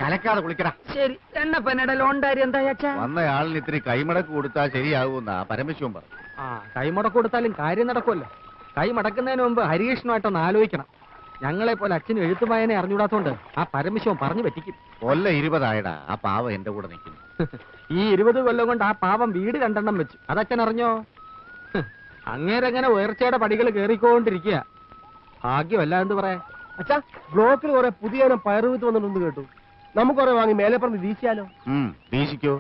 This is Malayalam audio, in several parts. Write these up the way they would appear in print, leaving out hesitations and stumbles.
കലക്കാതെ കുളിക്കടാ. ശരി. എണ്ണപ്പനയുടെ ലോൺ കാര്യം എന്താ അച്ഛാ? വന്നയാളിന് ഇത്തിരി കൈമടക്ക് കൊടുത്താൽ ശരിയാകുമെന്നാ പരമശിവൻ പറഞ്ഞു. കൈമടക്ക് കൊടുത്താലും കാര്യം നടക്കുമല്ലോ. കൈ മടക്കുന്നതിന് മുമ്പ് ഹരികൃഷ്ണമായിട്ടൊന്ന് ആലോചിക്കണം. ഞങ്ങളെ പോലെ അച്ഛന് എഴുത്തുമായനെ അറിഞ്ഞൂടാത്തോണ്ട് ആ പരമശിവൻ പറഞ്ഞു പറ്റിക്കും. കൊല്ല 20 ആയടാ, ആ പാവം എന്റെ കൂടെ നിൽക്കുന്നു. ഈ 20 കൊല്ലം കൊണ്ട് ആ പാവം വീട് 2 വെച്ചു. അതച്ഛൻ അറിഞ്ഞോ? അങ്ങേരങ്ങനെ ഉയർച്ചയുടെ പടികൾ കേറിക്കൊണ്ടിരിക്കുക. ഭാഗ്യമല്ല എന്ന് പറയാ. അച്ഛാ, ബ്ലോക്കിൽ കുറെ പുതിയ പയറുവിത്ത് വന്നിട്ടുണ്ട് കേട്ടു. നമുക്ക് കുറെ വാങ്ങി മേലെ പറഞ്ഞ് വീശിയാലോ? വീശിക്കോ.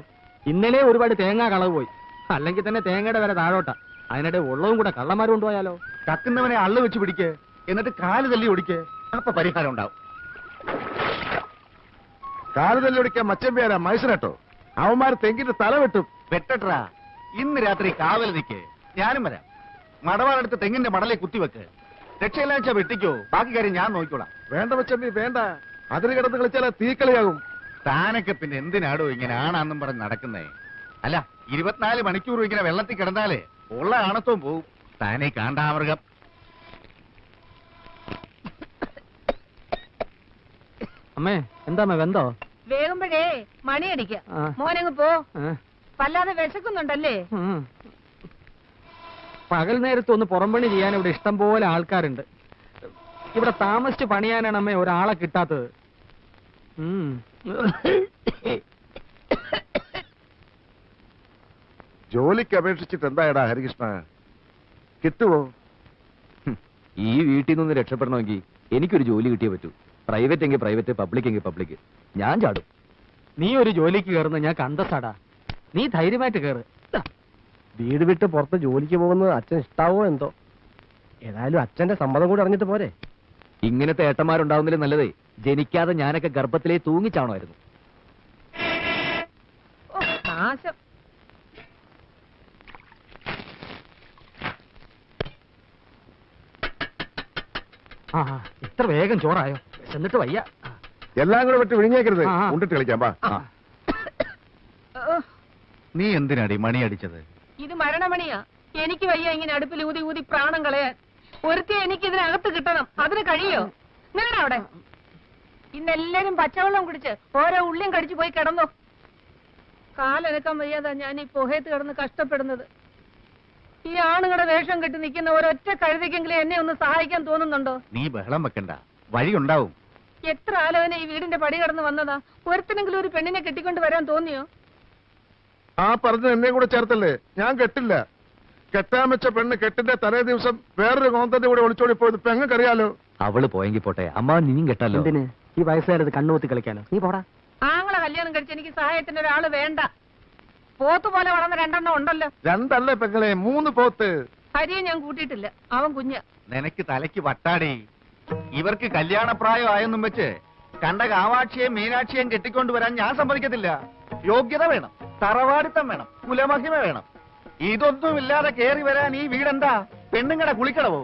ഇന്നലെ ഒരുപാട് തേങ്ങ കളവ് പോയി. അല്ലെങ്കിൽ തന്നെ തേങ്ങയുടെ വില താഴോട്ടാ. അതിനിടെ ഉള്ളതും കൂടെ കള്ളന്മാർ കൊണ്ടുപോയാലോ? കക്കുന്നവനെ അള്ളു വെച്ച് പിടിക്ക്, എന്നിട്ട് കാല് തല്ലി ഒടിക്ക്. അപ്പൊ പരിഹാരം ഉണ്ടാവും. കാല് തല്ലി ഒടിക്കാൻ മച്ചമ്പിയാരാ മൈസനട്ടോ? അവന്മാർ തെങ്ങിന്റെ തല വെട്ടും. വെട്ടട്ടാ. ഇന്ന് രാത്രി കാവൽ നിൽക്ക്, ഞാനും വരാം. മടവാളെടുത്ത് തെങ്ങിന്റെ മടലെ കുത്തിവെക്ക്. രക്ഷയില്ലാച്ച വെട്ടിക്കോ, ബാക്കി കാര്യം ഞാൻ നോക്കിക്കോളാം. വേണ്ട മച്ചമ്പി വേണ്ട, അതിന് കിടന്ന് കളിച്ചാൽ തീക്കളിയാകും. താനൊക്കെ പിന്നെ എന്തിനാടോ ഇങ്ങനെ ആണാന്നും പറഞ്ഞ് നടക്കുന്നേ? അല്ല, 24 മണിക്കൂർ ഇങ്ങനെ വെള്ളത്തിൽ കിടന്നാലേ ഉള്ള ആണത്വം പോവും. താനേ കാണ്ടാമൃഗം. അമ്മേ എന്താ വെന്തോ? വേഗമ്പഴേ മണിയടിക്ക. മോനങ്ങ് പോ. വല്ലാതെ വിശക്കുന്നുണ്ടല്ലേ? പകൽ നേരത്ത് ഒന്ന് പുറംപണി ചെയ്യാൻ ഇവിടെ ഇഷ്ടം പോലെ ആൾക്കാരുണ്ട്. ഇവിടെ താമസിച്ച് പണിയാനാണ് അമ്മേ ഒരാളെ കിട്ടാത്തത്. ജോലിക്ക് അപേക്ഷിച്ചിട്ട് എന്തായടാ ഹരികൃഷ്ണ, കിട്ടുവോ? ഈ വീട്ടിൽ നിന്ന് രക്ഷപ്പെടണമെങ്കിൽ എനിക്കൊരു ജോലി കിട്ടിയേ പറ്റൂ. പ്രൈവറ്റ് എങ്കിൽ പ്രൈവറ്റ്, പബ്ലിക് എങ്കിൽ പബ്ലിക്. ഞാൻ ചാടും. നീ ഒരു ജോലിക്ക് കയറുന്ന ഞാൻ കണ്ടസാടാ. നീ ധൈര്യമായിട്ട് കയറ്. വീട് വിട്ട് പുറത്ത് ജോലിക്ക് പോകുന്നത് അച്ഛൻ ഇഷ്ടാവോ എന്തോ? ഏതായാലും അച്ഛന്റെ സമ്മതം കൂടി അറിഞ്ഞിട്ട് പോരെ. ഇങ്ങനത്തെ ഏട്ടന്മാരുണ്ടാവുന്നതിലും നല്ലതേ ജനിക്കാതെ ഞാനൊക്കെ ഗർഭത്തിലേ തൂങ്ങിച്ചാണമായിരുന്നു. നാശം. ഇത്ര വേഗം ചോറായോ? എന്നിട്ട് വയ്യ. എല്ലാം കൂടെ വിട്ട് വിഴിഞ്ഞേക്കരുത്. ഉണ്ടിട്ട് കളിക്കാം. നീ എന്തിനാടി മണി അടിച്ചത്? ഇത് മരണമണിയാ. എനിക്ക് വയ്യ ഇങ്ങനെ അടുപ്പിൽ ഊതി ഊതി പ്രാണം കളയാൻ. ഒരുത്തി എനിക്ക് ഇതിനകത്ത് കിട്ടണം. അതിന് കഴിയോ? നിങ്ങളുടെ അവിടെ ഇന്നെല്ലാരും പച്ചവെള്ളം കുടിച്ച് ഓരോ ഉള്ളിയും കടിച്ചു പോയി കിടന്നു. കാലനക്കാൻ വയ്യാതാ ഞാൻ ഈ പുഹയത്ത് കിടന്ന് കഷ്ടപ്പെടുന്നത്. ഈ ആണുങ്ങളുടെ വേഷം കെട്ടി നിൽക്കുന്ന ഒരൊറ്റ കഴുതിക്കെങ്കിലും എന്നെ ഒന്ന് സഹായിക്കാൻ തോന്നുന്നുണ്ടോ? നീ ബഹളം വെക്കണ്ട, വഴിയുണ്ടാവും. എത്ര ആലോചന ഈ വീടിന്റെ പടി കടന്ന് വന്നതാ. ഒരുത്തിനെങ്കിലും ഒരു പെണ്ണിനെ കെട്ടിക്കൊണ്ട് വരാൻ തോന്നിയോ? ആ പറഞ്ഞ എന്നെ കൂടെ ചേർത്തല്ലേ? ഞാൻ കെട്ടില്ല. കെട്ടാൻ വെച്ച പെണ്ണ് കെട്ടിന്റെ തലേ ദിവസം വേറൊരു കോന്തന്റെ കൂടെ ഒളിച്ചോടി പോയത് പെങ്ങക്കറിയാലോ. അവള് പോയെങ്കിൽ പോട്ടെ, അമ്മ നീയും കെട്ടല്ലോ. ഈ വയസ്സുകാരത് കണ്ണൂത്തി കളിക്കാനോ? നീ പോടാ. ആങ്ങളെ കല്യാണം കഴിച്ച് എനിക്ക് സഹായത്തിന് ഒരാള് വേണ്ട. പോത്ത് പോലെ വളർന്ന 2 ഉണ്ടല്ലോ. 2 പെങ്ങളെ, 3 പോത്ത്. ഹരിയെ ഞാൻ കൂട്ടിയിട്ടില്ല, അവൻ കുഞ്ഞ. നിനക്ക് തലയ്ക്ക് വട്ടാടി. ഇവർക്ക് കല്യാണപ്രായം ആയെന്നും വെച്ച് കണ്ട കാവാക്ഷിയെയും മീനാക്ഷിയെയും കെട്ടിക്കൊണ്ടുവരാൻ ഞാൻ സമ്മതിക്കത്തില്ല. യോഗ്യത വേണം, തറവാടിത്തം വേണം, കുലമഹിമ വേണം. ഇതൊന്നുമില്ലാതെ കേറി വരാൻ ഈ വീടെന്താ പെണ്ണുങ്ങടെ കുളിക്കടവോ?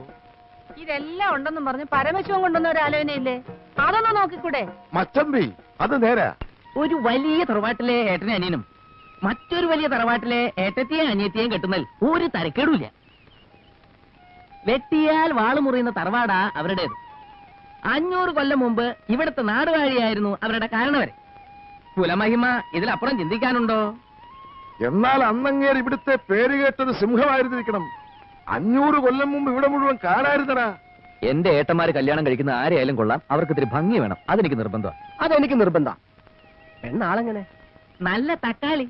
ഇതെല്ലാം ഉണ്ടെന്നും പറഞ്ഞ് പരമശിവൻ കൊണ്ടുവന്ന ഒരു ആലോചനയില്ലേ? അതൊന്ന് നോക്കിക്കൂടെ? മച്ചമ്പി അത് നേരാ. ഒരു വലിയ തറവാട്ടിലെ ഏട്ടനെ അനിയനും മറ്റൊരു വലിയ തറവാട്ടിലെ ഏട്ടത്തെയും അനിയത്തെയും കെട്ടുന്നതിൽ ഒരു തരക്കേടുമില്ല. വെട്ടിയാൽ വാള് മുറിയുന്ന തറവാടാ അവരുടേത്. 500 കൊല്ലം മുമ്പ് ഇവിടുത്തെ നാടുവാഴിയായിരുന്നു അവരുടെ കാരണവരെ. കുലമഹിമ ഇതിലപ്പുറം ചിന്തിക്കാനുണ്ടോ? എന്നാൽ അന്നങ്ങേർ ഇവിടുത്തെ പേര് കേട്ടത് സിംഹമായിരുന്നിരിക്കണം. 500 കൊല്ലം മുമ്പ് ഇവിടെ മുഴുവൻ കാണായിരുന്നടാ. എന്റെ ഏട്ടന്മാര് കല്യാണം കഴിക്കുന്ന ആരെയായാലും കൊള്ളാം, അവർക്ക് ഇത്തിരി ഭംഗി വേണം. അതെനിക്ക് നിർബന്ധം. അതെനിക്ക് നിർബന്ധം. പെണ്ണാളെങ്ങനെ? നല്ല തക്കാളി.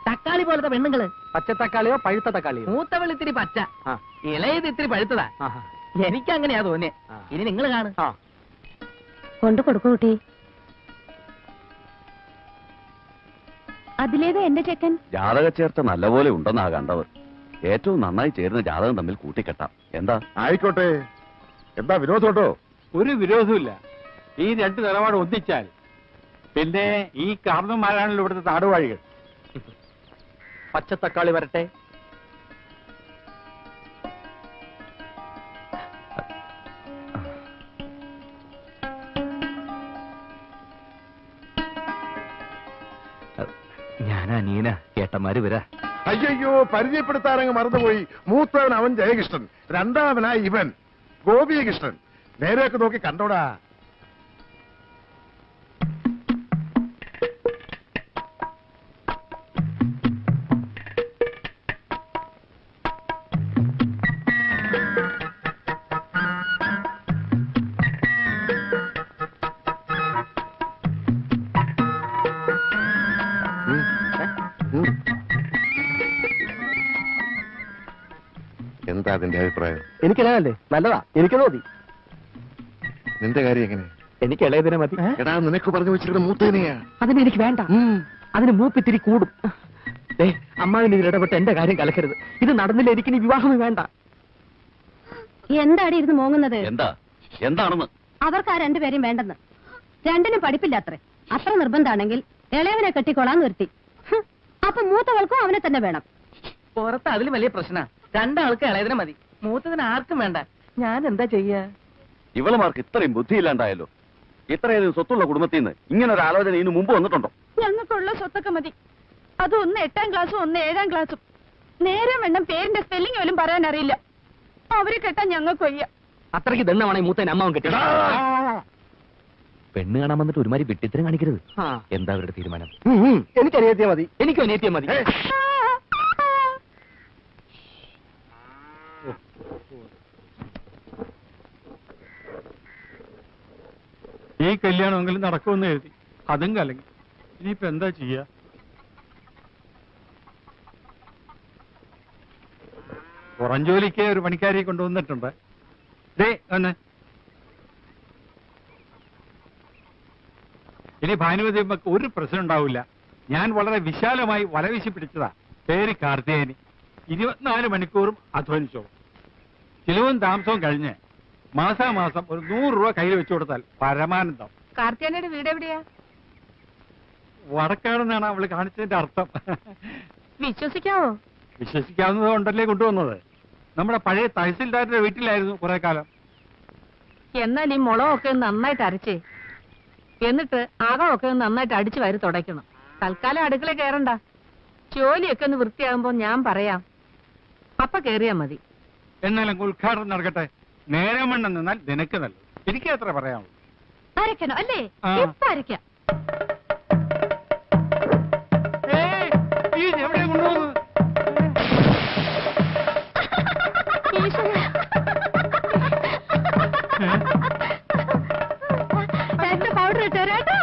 തക്കാളി പോലത്തെ പെണ്ണുങ്ങള്. പച്ച തക്കാളിയോ പഴുത്ത തക്കാളിയോ? മൂത്തവൾ ഇത്തിരി പച്ച, ഇളയത് ഇത്തിരി പഴുത്തതാ. എനിക്കങ്ങനെയാ തോന്നിയേ. ഇനി നിങ്ങൾ കാണും. കൊണ്ടു കൊടുക്കൂ കുട്ടി. അതിലേത് എന്റെ ചെക്കൻ? ജാതക ചേർത്ത നല്ലപോലെ ഉണ്ടെന്നാ കണ്ടവർ. ഏറ്റവും നന്നായി ചേരുന്ന ജാതകം തമ്മിൽ കൂട്ടിക്കെട്ടാം. എന്താ? ആയിക്കോട്ടെ. എന്താ വിരോധമുണ്ടോ? ഒരു വിരോധമില്ല. ഈ 2 നിലപാട് ഒന്നിച്ചാൽ പിന്നെ ഈ കാർന്നന്മാരാണല്ലോ ഇവിടുത്തെ നാടുവാഴികൾ. പച്ചത്തക്കാളി വരട്ടെ. ഞാനാ നീന, ഏട്ടന്മാര് വരാ. അയ്യോ, പരിചയപ്പെടുത്താനങ്ങ് മറന്നുപോയി. മൂത്തവൻ അവൻ ജയകൃഷ്ണൻ, 2ാമനായി ഇവൻ ഗോപികൃഷ്ണൻ. നേരെയൊക്കെ നോക്കി കണ്ടോടാ. എന്താ അതിന്റെ അഭിപ്രായം? എനിക്കിളയല്ലേ നല്ലതാ, എനിക്ക് മതി. നിന്റെ കാര്യം എങ്ങനെ? എനിക്ക് ഇളയതിനെ മതി. എടാ നിനക്ക് പറഞ്ഞു വെച്ചിരുന്ന മൂത്തേനെയാ. അതിനെനിക്ക് വേണ്ട. അതിന് മൂപ്പിത്തിരി കൂടും. അമ്മാവിന് ഇതിൽ ഇടപെട്ട് എന്റെ കാര്യം കലക്കരുത്. ഇത് നടന്നില്ല, എനിക്ക് ഇനി വിവാഹമേ വേണ്ട. എന്താടി ഇരുന്ന് മോങ്ങുന്നത്? എന്താണെന്ന് അവർക്ക് ആ രണ്ടുപേരും വേണ്ടെന്ന്. രണ്ടിനും പഠിപ്പില്ല അത്രേ. അത്ര നിർബന്ധാണെങ്കിൽ ഇളയവനെ കെട്ടിക്കൊള്ളാൻ നിർത്തി. അപ്പൊ മൂത്തവൾക്കും അവനെ തന്നെ വേണം. പുറത്ത് അതിലും വലിയ പ്രശ്ന. രണ്ടാൾക്ക് ഇളയതിനെ മതി, മൂത്തതിന് ആർക്കും വേണ്ട. ഞാൻ എന്താ ചെയ്യാ? ഇവളുമാർക്ക് ഇത്രയും ബുദ്ധിയില്ലാണ്ടായല്ലോ. ഇത്രയധികം സ്വത്തുള്ള കുടുംബത്തിൽ നിന്ന് ഇങ്ങനെ ഒരു ആലോചന ഇതിനു മുമ്പ് വന്നിട്ടുണ്ടോ? ഞങ്ങൾക്കുള്ള സ്വത്തൊക്കെ മതി. അത് ഒന്ന് 8ാം ക്ലാസ്സും ഒന്ന് 7ാം ക്ലാസ്സും. നേരം വേണം പേരിന്റെ സ്പെല്ലിംഗ് പോലും പറയാൻ അറിയില്ല. അവരെ കെട്ടാൻ ഞങ്ങൾക്ക് വയ്യ. അത്രയ്ക്ക് ദണ്ണമാണ് ഈ മൂത്തേനെ അമ്മാവൻ കെട്ടി. പെണ്ണ് കാണാൻ വന്നിട്ട് ഒരുമാതിരി വിട്ടിത്തരം കാണിക്കരുത്. എന്താ അവരുടെ തീരുമാനം? എനിക്ക് അനിയത്തിയ മതി. എനിക്കും അനിയത്തിയ മതി. ഈ കല്യാണമെങ്കിലും നടക്കുമെന്ന് എഴുതി, അതും കലങ്ങി. ഇനിയിപ്പോ എന്താ ചെയ്യാ? പുറം ജോലിക്ക് ഒരു പണിക്കാരിയെ കൊണ്ടുവന്നിട്ടുണ്ട്. ഒന്ന് ഇനി ഭാനുമതി ഒരു പ്രശ്നം ഉണ്ടാവില്ല. ഞാൻ വളരെ വിശാലമായി വലവീശി പിടിച്ചതാ. പേര് കാർത്തികേയനി. 24 മണിക്കൂറും അധ്വാനിച്ചോളും. ചിലവും താമസവും കഴിഞ്ഞ് മാസാമാസം ഒരു 100 രൂപ കയ്യിൽ വെച്ചു കൊടുത്താൽ പരമാനന്ദം. കാർത്തിയാനയുടെ വീട് എവിടെയാ? വടക്കാടെന്നാണ് അവള് കാണിച്ചതിന്റെ അർത്ഥം. വിശ്വസിക്കാവോ? വിശ്വസിക്കാവുന്നത് കൊണ്ടല്ലേ കൊണ്ടുവന്നത്. നമ്മുടെ പഴയ തഹസിൽദാരുടെ വീട്ടിലായിരുന്നു കുറെ കാലം. എന്നാൽ ഈ മുളകൊക്കെ നന്നായിട്ട് അരച്ചേ, എന്നിട്ട് അകമൊക്കെ നന്നായിട്ട് അടിച്ചു വാരി തുടയ്ക്കണം. തൽക്കാലം അടുക്കള കയറണ്ട. ജോലിയൊക്കെ ഒന്ന് വൃത്തിയാകുമ്പോ ഞാൻ പറയാം, അപ്പൊ കേറിയാ മതി. എന്നാലും ഉദ്ഘാടനം നടക്കട്ടെ. നേരം വണ്ണം നിന്നാൽ നിനക്ക് നല്ലത്. എനിക്ക് എത്ര പറയാമോ? അരക്കണോ അല്ലേ? ഇപ്പൊ അരക്കാം. എവിടെ കൊണ്ടുപോകുന്നത്? പൗഡർ ഇട്ടേരാട്ടോ.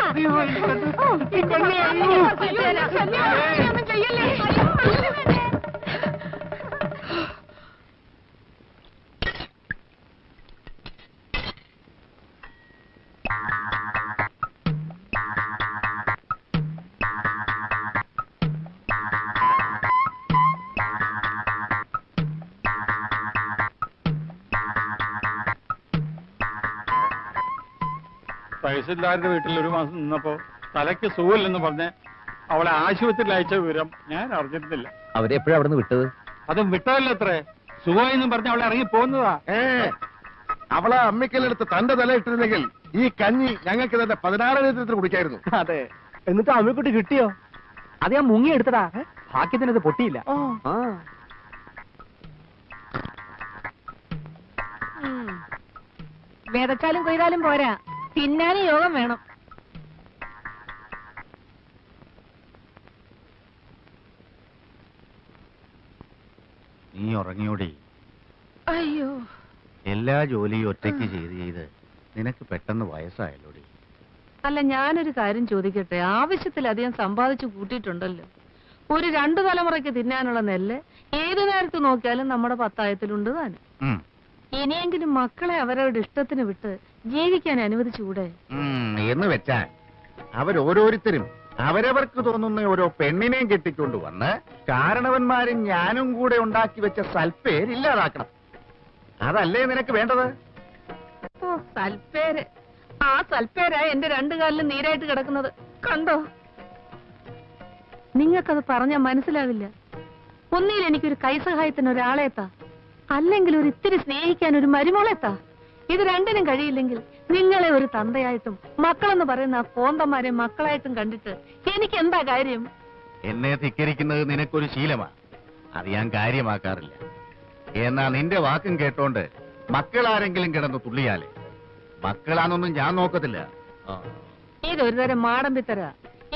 തഹസിൽദാരുടെ വീട്ടിൽ ഒരു മാസം നിന്നപ്പോ തലയ്ക്ക് സുഖമില്ലെന്ന് പറഞ്ഞ് അവളെ ആശുപത്രിയിൽ അയച്ച വിവരം ഞാൻ അറിഞ്ഞിരുന്നില്ല. അവരെപ്പോഴും അവിടെ നിന്ന് വിട്ടത്? അതും വിട്ടതല്ല അത്രേ. സുഖമെന്നും പറഞ്ഞ് അവളെ ഇറങ്ങി പോകുന്നതാ. അവളെ അമ്മിക്കലെടുത്ത് തന്റെ തല ഇട്ടിരുന്നെങ്കിൽ ഈ കഞ്ഞി ഞങ്ങൾക്ക് തന്നെ 16 ലിറ്റർ കുടിക്കായിരുന്നു. അതെ. എന്നിട്ട് അമ്മക്കുട്ടി കിട്ടിയോ? അത് ഞാൻ മുങ്ങി എടുത്തടാ. ഭാഗ്യത്തിനത് പൊട്ടിയില്ല. വിതച്ചാലും കൊയ്താലും പോരാ, തിന്നാനും യോഗം വേണം. നീ ഉറങ്ങിയോടി? അയ്യോ, എല്ലാ ജോലിയും ഒറ്റയ്ക്ക് ചെയ്ത് നിനക്ക് പെട്ടെന്ന് വയസ്സായല്ലോടി. അല്ല, ഞാനൊരു കാര്യം ചോദിക്കട്ടെ. ആവശ്യത്തിലധികം സമ്പാദിച്ചു കൂട്ടിയിട്ടുണ്ടല്ലോ. ഒരു 2 തലമുറയ്ക്ക് തിന്നാനുള്ള നെല്ല് ഏതു നേരത്ത് നോക്കിയാലും നമ്മുടെ പത്തായത്തിലുണ്ട് താനും. ഇനിയെങ്കിലും മക്കളെ അവരവരുടെ ഇഷ്ടത്തിന് വിട്ട് ജീവിക്കാൻ അനുവദിച്ചുകൂടെ? എന്ന് വെച്ചാൽ അവരോരോരുത്തരും അവരവർക്ക് തോന്നുന്ന ഓരോ പെണ്ണിനെയും കെട്ടിക്കൊണ്ടു വന്ന് കാരണവന്മാരും ഞാനും കൂടെ ഉണ്ടാക്കി വെച്ച സൽപ്പേര് ഇല്ലാതാക്കണം. അതല്ലേ നിനക്ക് വേണ്ടത്? ഓ, സൽപ്പേര്. ആ സൽപ്പേരാ എന്റെ 2 കാലിലും നീരായിട്ട് കിടക്കുന്നത്. കണ്ടോ? നിങ്ങൾക്കത് പറഞ്ഞാൽ മനസ്സിലാവില്ല. ഒന്നിൽ എനിക്കൊരു കൈസഹായത്തിന് ഒരാളെത്താ, അല്ലെങ്കിൽ ഒരു ഇത്തിരി സ്നേഹിക്കാൻ ഒരു മരുമോളെത്താ. ഇത് രണ്ടിനും കഴിയില്ലെങ്കിൽ നിങ്ങളെ ഒരു തന്തയായിട്ടും മക്കളെന്ന് പറയുന്ന ആ കോന്തന്മാരെ മക്കളായിട്ടും കണ്ടിട്ട് എനിക്ക് എന്താ കാര്യം? എന്നെ ധിക്കരിക്കുന്നത് നിനക്കൊരു ശീലമാ. അത് ഞാൻ കാര്യമാക്കാറില്ല. എന്നാ നിന്റെ വാക്കും കേട്ടോണ്ട് മക്കളാരെങ്കിലും കിടന്ന് തുള്ളിയാലേ മക്കളാന്നൊന്നും ഞാൻ നോക്കത്തില്ല. ഇതൊരു തരം മാടമ്പിത്തര.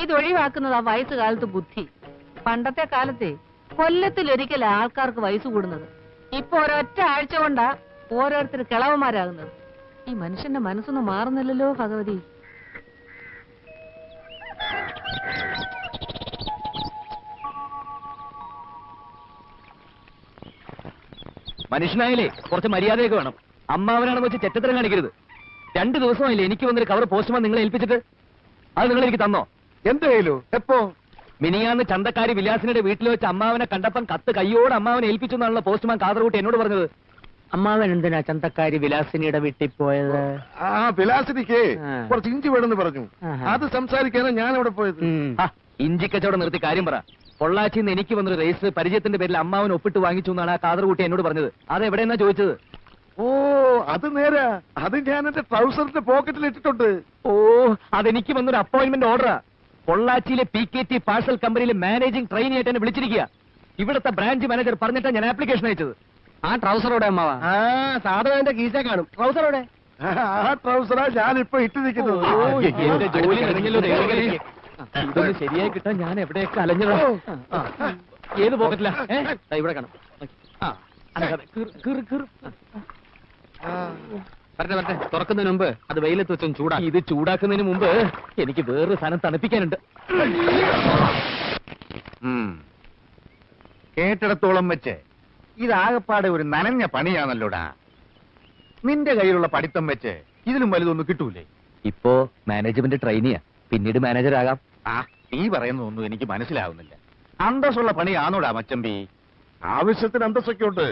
ഇത് ഒഴിവാക്കുന്നത് ആ വയസ്സുകാലത്ത് ബുദ്ധി. പണ്ടത്തെ കാലത്തെ കൊല്ലത്തിലൊരിക്കൽ ആൾക്കാർക്ക് വയസ്സ് കൂടുന്നത്. ഇപ്പൊ ഒരൊറ്റ ആഴ്ച കൊണ്ടാ ഓരോരുത്തർ കിളവന്മാരാകുന്നത്. ഈ മനുഷ്യന്റെ മനസ്സൊന്നും മാറുന്നില്ലല്ലോ ഭഗവതി. മനുഷ്യനായാലേ കുറച്ച് മര്യാദയൊക്കെ വേണം. അമ്മാവനാണെന്ന് വെച്ച് ചെറ്റത്തരം കാണിക്കരുത്. 2 ദിവസമായില്ലേ എനിക്ക് വന്നൊരു കവർ പോസ്റ്റ്മാൻ നിങ്ങളെ ഏൽപ്പിച്ചിട്ട്? അത് നിങ്ങൾ എനിക്ക് തന്നോ? എന്ത് കയ്യിലോ? എപ്പോ? മിനിയാന്ന് ചന്തക്കാരി വിലാസിനുടെ വീട്ടിൽ വെച്ച് അമ്മാവനെ കണ്ടപ്പം കത്ത് കയ്യോട് അമ്മാവനെ ഏൽപ്പിച്ചു എന്നാണല്ലോ പോസ്റ്റ്മാൻ കാതർകൂട്ടി എന്നോട് പറഞ്ഞത്. അമ്മാവൻ എന്തിനാ ചന്തക്കാരി വിലാസിനിയുടെ വീട്ടിൽ പോയത്? ആ വിലാസിനിക്ക് ആ. കുറച്ച് ഇഞ്ചി വേണമെന്ന് പറഞ്ഞു. ആഹാ. അത് സംസാരിക്കാനാണ് ഞാൻ അവിടെ പോയത്. ആ, ഇഞ്ചിക്കച്ചവടം നിർത്തി കാര്യം പറ. പൊള്ളാച്ചിന്ന് എനിക്ക് വന്നൊരു രജിസ്റ്റർ പരിചയത്തിന്റെ പേരിൽ അമ്മാവൻ ഒപ്പിട്ട് വാങ്ങിച്ചു എന്നാണ് ആ കാതർകൂട്ടി എന്നോട് പറഞ്ഞത്. അത് എവിടെയെന്നാ ചോദിച്ചത്? ഓ അത് നേരാ. അത് ഞാൻ എന്റെ ട്രൗസറിന്റെ പോക്കറ്റിൽ ഇട്ടിട്ടുണ്ട്. ഓ, അതെനിക്ക് വന്നൊരു അപ്പോയിന്റ്മെന്റ് ഓർഡറാ. പൊള്ളാച്ചിയിലെ PKT പാഴ്സൽ കമ്പനിയിലെ മാനേജിംഗ് ട്രെയിനി ആയിട്ട് എന്നെ വിളിച്ചിരിക്കുക. ഇവിടുത്തെ ബ്രാഞ്ച് മാനേജർ പറഞ്ഞിട്ടാണ് ഞാൻ ആപ്ലിക്കേഷൻ അയച്ചത്. ആ ട്രൗസറോടെ അമ്മാവ? ആ സാധനം കീസേ കാണും. ട്രൗസറോടെ ആ ട്രൗസറാ ഞാനിപ്പോ ഇട്ടിരിക്കുന്നത്. എന്റെ ജോലി കഴിഞ്ഞല്ലോ ദൈവമേ. ഇതൊന്ന് ശരിയായി കിട്ടാൻ ഞാൻ എവിടെയൊക്കെ അലഞ്ഞതാ. ഏത് പോക്കറ്റിലാ? ഇവിടെ കാണാം. അനങ്ങാതെ. കീറ്, കീറ്. വരട്ടെ തുറക്കുന്നതിന് മുമ്പ് അത് വെയിലത്ത് വെച്ചൊന്ന് ചൂടാ. ഇത് ചൂടാക്കുന്നതിന് മുമ്പ് എനിക്ക് വേറൊരു സാധനം തണുപ്പിക്കാനുണ്ട്. കേട്ടിടത്തോളം വെച്ച് ഇതാകപ്പാടെ ഒരു നനഞ്ഞ പണിയാണല്ലോടാ. നിന്റെ കയ്യിലുള്ള പഠിത്തം വെച്ച് ഇതിലും വലുതൊന്നും കിട്ടൂലേ? ഇപ്പോ മാനേജ്മെന്റ് ട്രെയിനിയാ, പിന്നീട് മാനേജർ ആകാം. ആ, നീ പറയുന്നതൊന്നും എനിക്ക് മനസ്സിലാവുന്നില്ല. അന്തസ്സുള്ള പണിയാണോടാ മച്ചമ്പി? ആവശ്യത്തിന് അന്തസ്സൊക്കെ ഉണ്ട്.